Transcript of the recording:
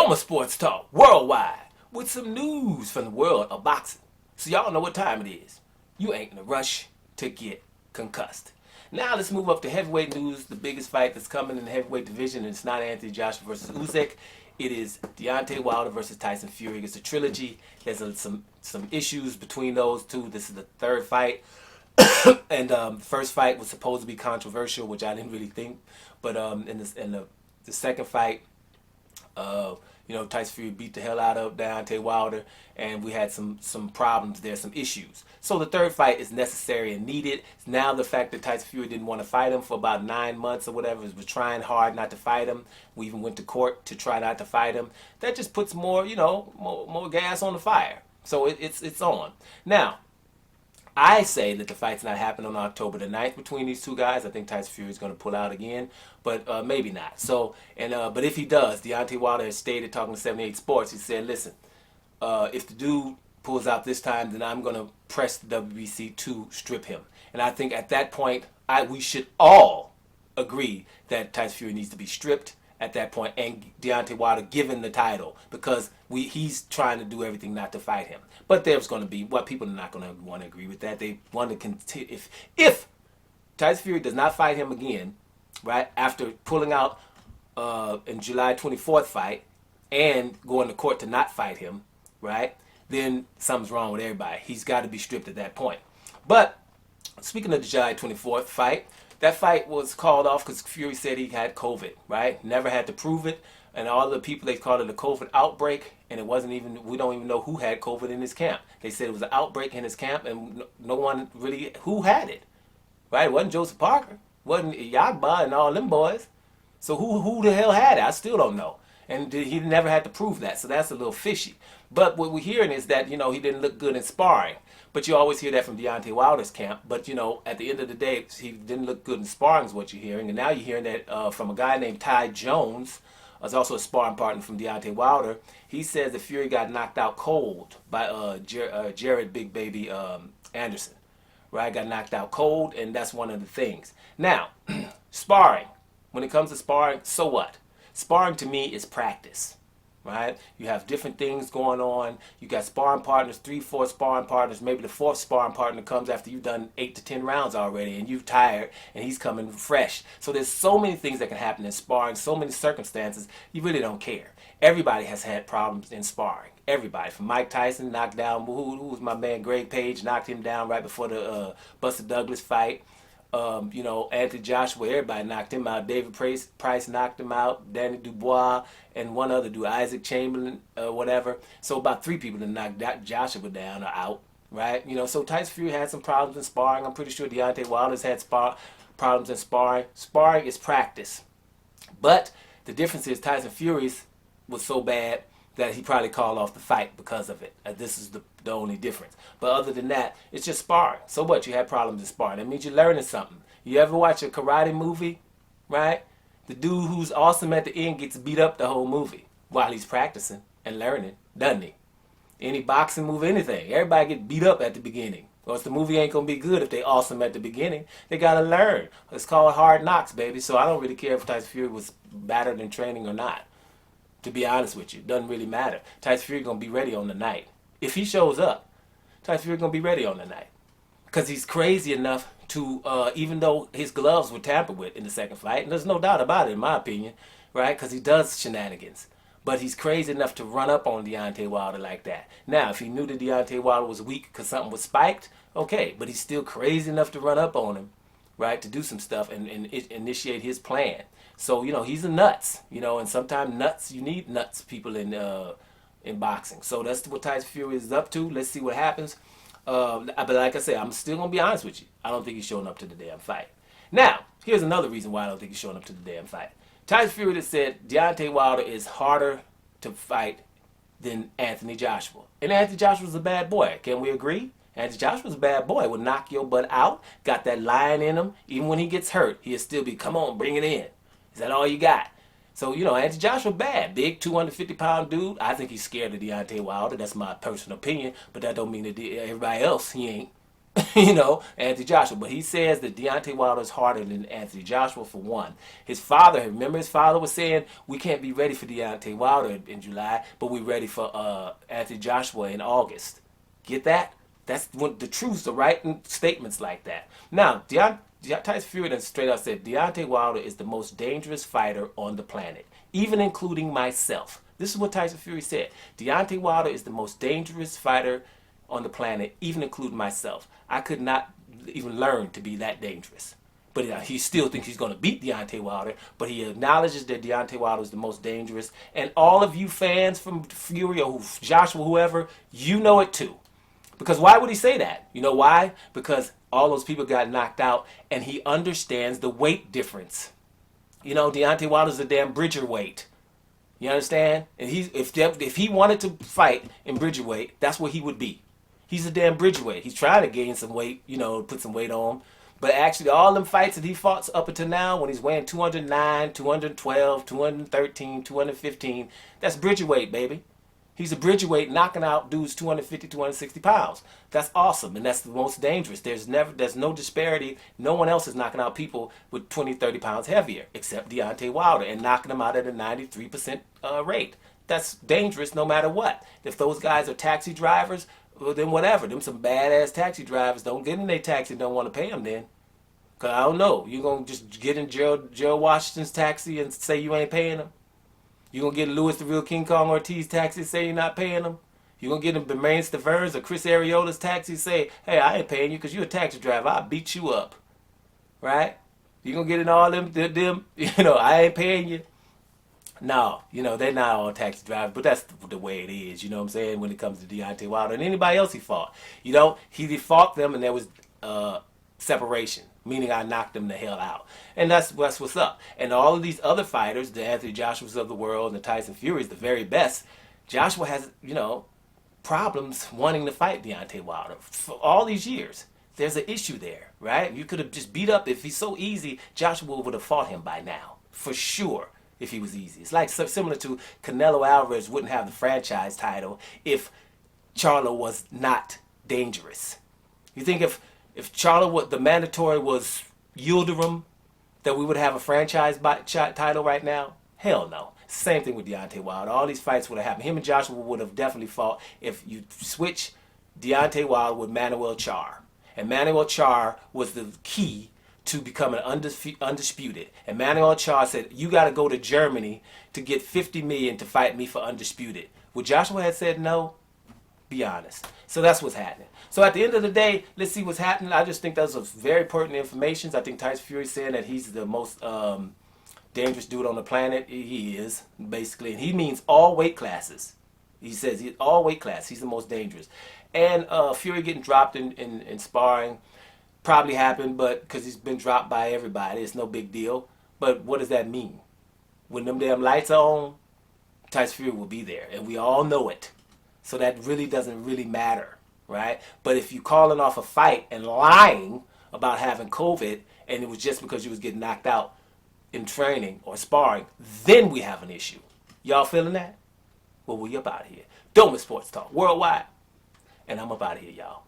Former Sports Talk Worldwide with some news from the world of boxing. So y'all know what time it is. You ain't in a rush to get concussed. Now let's move up to heavyweight news. The biggest fight that's coming in the heavyweight division, and it's not Anthony Joshua versus Usyk. It is Deontay Wilder versus Tyson Fury. It's a trilogy. There's some issues between those two. This is the third fight. And the first fight was supposed to be controversial, which I didn't really think. But in the second fight, Tyson Fury beat the hell out of Deontay Wilder, and we had some problems there, some issues. So the third fight is necessary and needed. Now the fact that Tyson Fury didn't want to fight him for about 9 months or whatever, was trying hard not to fight him. We even went to court to try not to fight him. That just puts more gas on the fire. So it's on. Now, I say that the fight's not happening on October the 9th between these two guys. I think Tyson Fury is going to pull out again, but maybe not. So, but if he does, Deontay Wilder has stated, talking to 78 Sports, he said, listen, if the dude pulls out this time, then I'm going to press the WBC to strip him. And I think at that point, we should all agree that Tyson Fury needs to be stripped at that point, and Deontay Wilder given the title, because he's trying to do everything not to fight him. But there's going to be people are not going to want to agree with that. They want to continue. If Tyson Fury does not fight him again, right, after pulling out in July 24th fight and going to court to not fight him, right, then something's wrong with everybody. He's got to be stripped at that point. But speaking of the July 24th fight, that fight was called off because Fury said he had COVID, right? Never had to prove it. And all the people, they called it a COVID outbreak. And it wasn't even, we don't even know who had COVID in his camp. They said it was an outbreak in his camp, and no one really, who had it, right? It wasn't Joseph Parker. It wasn't Yagba and all them boys. So who the hell had it? I still don't know. And he never had to prove that. So that's a little fishy. But what we're hearing is that, he didn't look good in sparring. But you always hear that from Deontay Wilder's camp. But, at the end of the day, he didn't look good in sparring is what you're hearing. And now you're hearing that from a guy named Ty Jones, who's also a sparring partner from Deontay Wilder. He says that Fury got knocked out cold by Jared Big Baby Anderson. Right? Got knocked out cold, and that's one of the things. Now, sparring. When it comes to sparring, so what? Sparring to me is practice. Right? You have different things going on. You got sparring partners, 3, 4 sparring partners. Maybe the 4th sparring partner comes after you've done 8 to 10 rounds already, and you're tired, and he's coming fresh. So there's so many things that can happen in sparring, so many circumstances, you really don't care. Everybody has had problems in sparring. Everybody, from Mike Tyson, knocked down, who was my man, Greg Page, knocked him down right before the Buster Douglas fight. Anthony Joshua, everybody knocked him out. David Price knocked him out. Danny Dubois and one other dude, Isaac Chamberlain, whatever. So about 3 people that knocked Joshua down or out, right? So Tyson Fury had some problems in sparring. I'm pretty sure Deontay Wilder's had problems in sparring. Sparring is practice. But the difference is Tyson Fury's was so bad that he probably called off the fight because of it. This is the only difference. But other than that, it's just sparring. So what? You had problems in sparring. That means you're learning something. You ever watch a karate movie, right? The dude who's awesome at the end gets beat up the whole movie while he's practicing and learning, doesn't he? Any boxing movie, anything. Everybody get beat up at the beginning. Or else the movie ain't going to be good if they awesome at the beginning. They got to learn. It's called hard knocks, baby. So I don't really care if Tyson Fury was battered in training or not. To be honest with you, it doesn't really matter. Tyson Fury going to be ready on the night. If he shows up, Tyson Fury going to be ready on the night. Because he's crazy enough to, even though his gloves were tampered with in the second fight, and there's no doubt about it in my opinion, right? Because he does shenanigans. But he's crazy enough to run up on Deontay Wilder like that. Now, if he knew that Deontay Wilder was weak because something was spiked, okay. But he's still crazy enough to run up on him, right? To do some stuff and initiate his plan. So, he's a nuts, and sometimes nuts, you need nuts people in boxing. So that's what Tyson Fury is up to. Let's see what happens. But like I said, I'm still going to be honest with you. I don't think he's showing up to the damn fight. Now, here's another reason why I don't think he's showing up to the damn fight. Tyson Fury has said Deontay Wilder is harder to fight than Anthony Joshua. And Anthony Joshua's a bad boy. Can we agree? Anthony Joshua's a bad boy. Will knock your butt out. Got that lion in him. Even when he gets hurt, he'll still be, come on, bring it in. Is that all you got? So, Anthony Joshua bad. Big 250-pound dude. I think he's scared of Deontay Wilder. That's my personal opinion. But that don't mean that everybody else, he ain't. Anthony Joshua. But he says that Deontay Wilder is harder than Anthony Joshua for one. His father, remember his father was saying, we can't be ready for Deontay Wilder in July, but we're ready for Anthony Joshua in August. Get that? That's what the truths are writing statements like that. Now, Tyson Fury then straight up said, Deontay Wilder is the most dangerous fighter on the planet, even including myself. This is what Tyson Fury said. Deontay Wilder is the most dangerous fighter on the planet, even including myself. I could not even learn to be that dangerous. But he still thinks he's going to beat Deontay Wilder, but he acknowledges that Deontay Wilder is the most dangerous. And all of you fans from Fury or Joshua, whoever, you know it too. Because why would he say that? You know why? Because all those people got knocked out, and he understands the weight difference. Deontay Wilder's a damn Bridger weight. You understand? And if he wanted to fight in Bridger weight, that's what he would be. He's a damn Bridger weight. He's trying to gain some weight, put some weight on. But actually, all them fights that he fought up until now, when he's weighing 209, 212, 213, 215, that's Bridger weight, baby. He's a Bridgerweight knocking out dudes 250, 260 pounds. That's awesome, and that's the most dangerous. There's no disparity. No one else is knocking out people with 20, 30 pounds heavier, except Deontay Wilder, and knocking them out at a 93% rate. That's dangerous no matter what. If those guys are taxi drivers, well, then whatever. Them some badass taxi drivers. Don't get in their taxi and don't want to pay them then. Because I don't know. You're going to just get in Gerald Washington's taxi and say you ain't paying them? You gonna get Louis the Real King Kong Ortiz taxi, say you're not paying them? You gonna get him Bermain Stavers or Chris Ariola's taxi, say, hey, I ain't paying you because you're a taxi driver. I'll beat you up. Right? You gonna get in all them, I ain't paying you. No, they're not all taxi drivers, but that's the way it is, you know what I'm saying, when it comes to Deontay Wilder and anybody else he fought. He fought them and there was separation, meaning I knocked them the hell out. And that's what's up. And all of these other fighters, the Anthony Joshuas of the world and the Tyson Furies, the very best, Joshua has, problems wanting to fight Deontay Wilder for all these years. There's an issue there, right? You could have just beat up. If he's so easy, Joshua would have fought him by now, for sure, if he was easy. It's like similar to Canelo Alvarez wouldn't have the franchise title if Charlo was not dangerous. You think if Charlo, the mandatory was Yildirim, that we would have a franchise title right now? Hell no. Same thing with Deontay Wilder. All these fights would have happened. Him and Joshua would have definitely fought if you switch Deontay Wilder with Manuel Charr. And Manuel Charr was the key to becoming undisputed. And Manuel Charr said, you got to go to Germany to get $50 million to fight me for undisputed. Would Joshua have said no? Be honest. So that's what's happening. So at the end of the day, let's see what's happening. I just think those are very pertinent information. I think Tyson Fury saying that he's the most dangerous dude on the planet. He is, basically. And he means all weight classes. He says all weight class. He's the most dangerous. And Fury getting dropped in sparring probably happened, but because he's been dropped by everybody. It's no big deal. But what does that mean? When them damn lights are on, Tyson Fury will be there. And we all know it. So that really doesn't really matter, right? But if you calling off a fight and lying about having COVID and it was just because you was getting knocked out in training or sparring, then we have an issue. Y'all feeling that? Well, we up out of here. Don't miss Sports Talk Worldwide. And I'm up out of here, y'all.